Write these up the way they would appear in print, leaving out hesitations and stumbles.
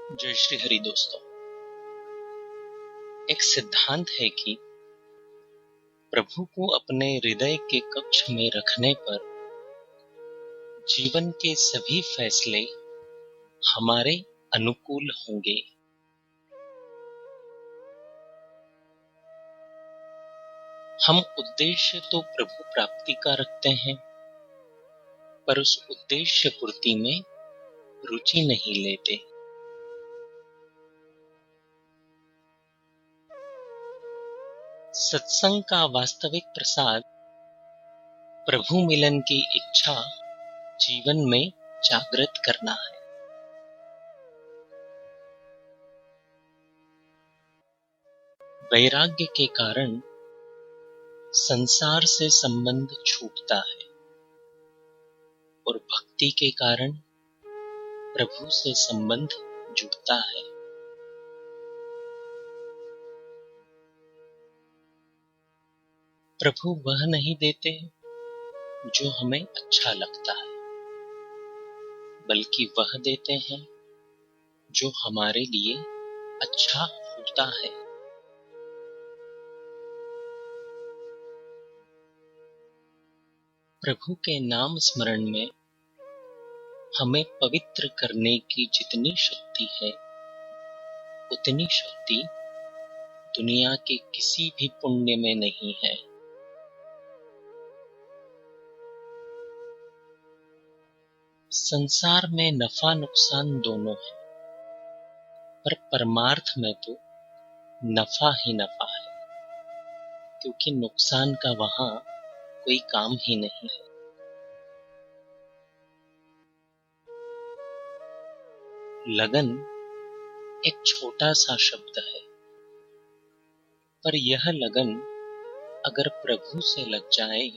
जय श्री हरि दोस्तों। एक सिद्धांत है कि प्रभु को अपने हृदय के कक्ष में रखने पर जीवन के सभी फैसले हमारे अनुकूल होंगे। हम उद्देश्य तो प्रभु प्राप्ति का रखते हैं, पर उस उद्देश्य पूर्ति में रुचि नहीं लेते। सत्संग का वास्तविक प्रसाद प्रभु मिलन की इच्छा जीवन में जागृत करना है। वैराग्य के कारण संसार से संबंध छूटता है और भक्ति के कारण प्रभु से संबंध जुड़ता है। प्रभु वह नहीं देते जो हमें अच्छा लगता है, बल्कि वह देते हैं जो हमारे लिए अच्छा होता है। प्रभु के नाम स्मरण में हमें पवित्र करने की जितनी शक्ति है, उतनी शक्ति दुनिया के किसी भी पुण्य में नहीं है। संसार में नफा नुकसान दोनों है, पर परमार्थ में तो नफा ही नफा है, क्योंकि नुकसान का वहां कोई काम ही नहीं है। लगन एक छोटा सा शब्द है, पर यह लगन अगर प्रभु से लग जाए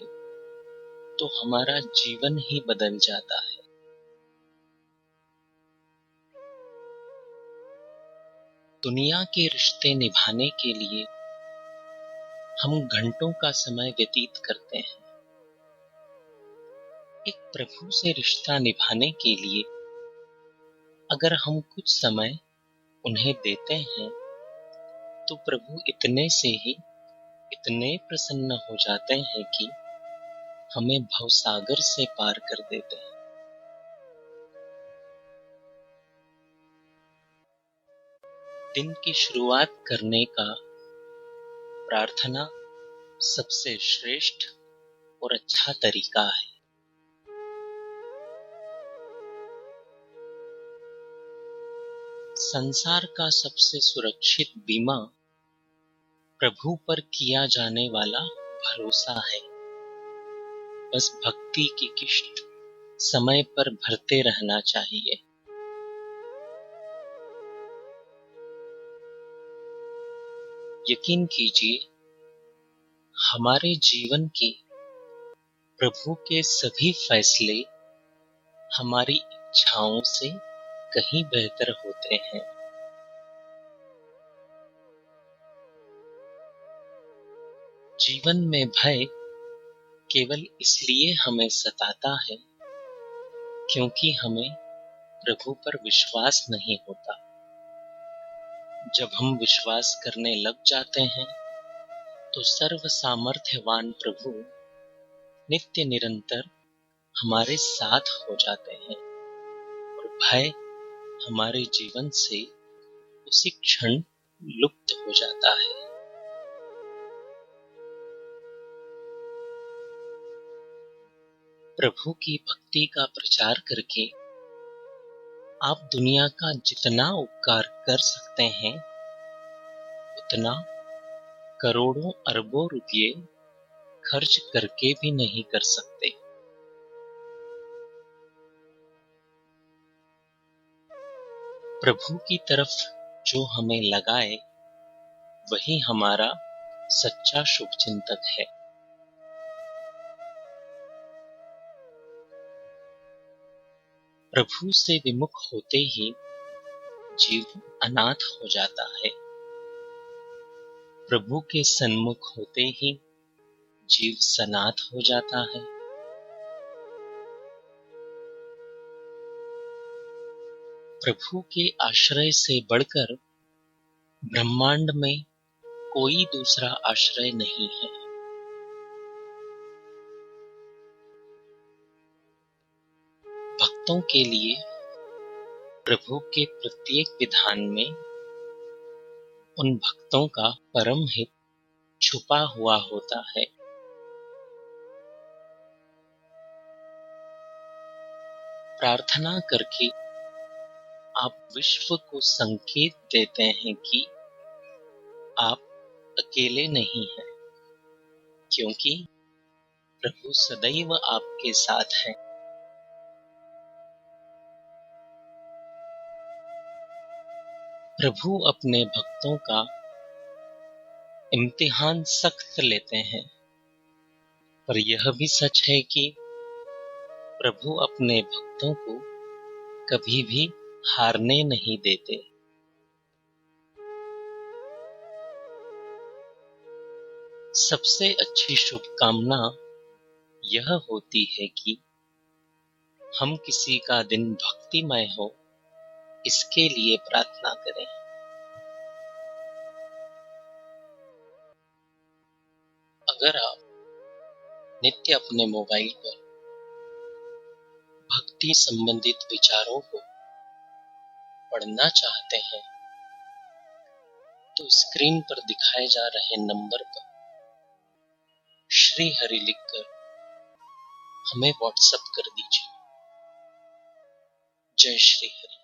तो हमारा जीवन ही बदल जाता है। दुनिया के रिश्ते निभाने के लिए हम घंटों का समय व्यतीत करते हैं। एक प्रभु से रिश्ता निभाने के लिए अगर हम कुछ समय उन्हें देते हैं तो प्रभु इतने से ही इतने प्रसन्न हो जाते हैं कि हमें भवसागर से पार कर देते हैं। दिन की शुरुआत करने का प्रार्थना सबसे श्रेष्ठ और अच्छा तरीका है। संसार का सबसे सुरक्षित बीमा प्रभु पर किया जाने वाला भरोसा है। बस भक्ति की किश्त समय पर भरते रहना चाहिए। यकीन कीजिए, हमारे जीवन के प्रभु के सभी फैसले हमारी इच्छाओं से कहीं बेहतर होते हैं। जीवन में भय केवल इसलिए हमें सताता है क्योंकि हमें प्रभु पर विश्वास नहीं होता। जब हम विश्वास करने लग जाते हैं तो सर्व सामर्थ्यवान प्रभु नित्य निरंतर हमारे साथ हो जाते हैं और भय हमारे जीवन से उसी क्षण लुप्त हो जाता है। प्रभु की भक्ति का प्रचार करके आप दुनिया का जितना उपकार कर सकते हैं, उतना करोड़ों अरबों रुपये खर्च करके भी नहीं कर सकते। प्रभु की तरफ जो हमें लगाए वही हमारा सच्चा शुभचिंतक है। प्रभु से विमुख होते ही जीव अनाथ हो जाता है। प्रभु के सन्मुख होते ही जीव सनाथ हो जाता है। प्रभु के आश्रय से बढ़कर ब्रह्मांड में कोई दूसरा आश्रय नहीं है। भक्तों के लिए प्रभु के प्रत्येक विधान में उन भक्तों का परम हित छुपा हुआ होता है। प्रार्थना करके आप विश्व को संकेत देते हैं कि आप अकेले नहीं हैं, क्योंकि प्रभु सदैव आपके साथ हैं। प्रभु अपने भक्तों का इम्तिहान सख्त लेते हैं, पर यह भी सच है कि प्रभु अपने भक्तों को कभी भी हारने नहीं देते। सबसे अच्छी शुभकामना यह होती है कि हम किसी का दिन भक्तिमय हो, इसके लिए प्रार्थना करें। अगर आप नित्य अपने मोबाइल पर भक्ति संबंधित विचारों को पढ़ना चाहते हैं, तो स्क्रीन पर दिखाए जा रहे नंबर पर श्री हरि लिखकर हमें व्हाट्सएप कर दीजिए। जय श्री हरि।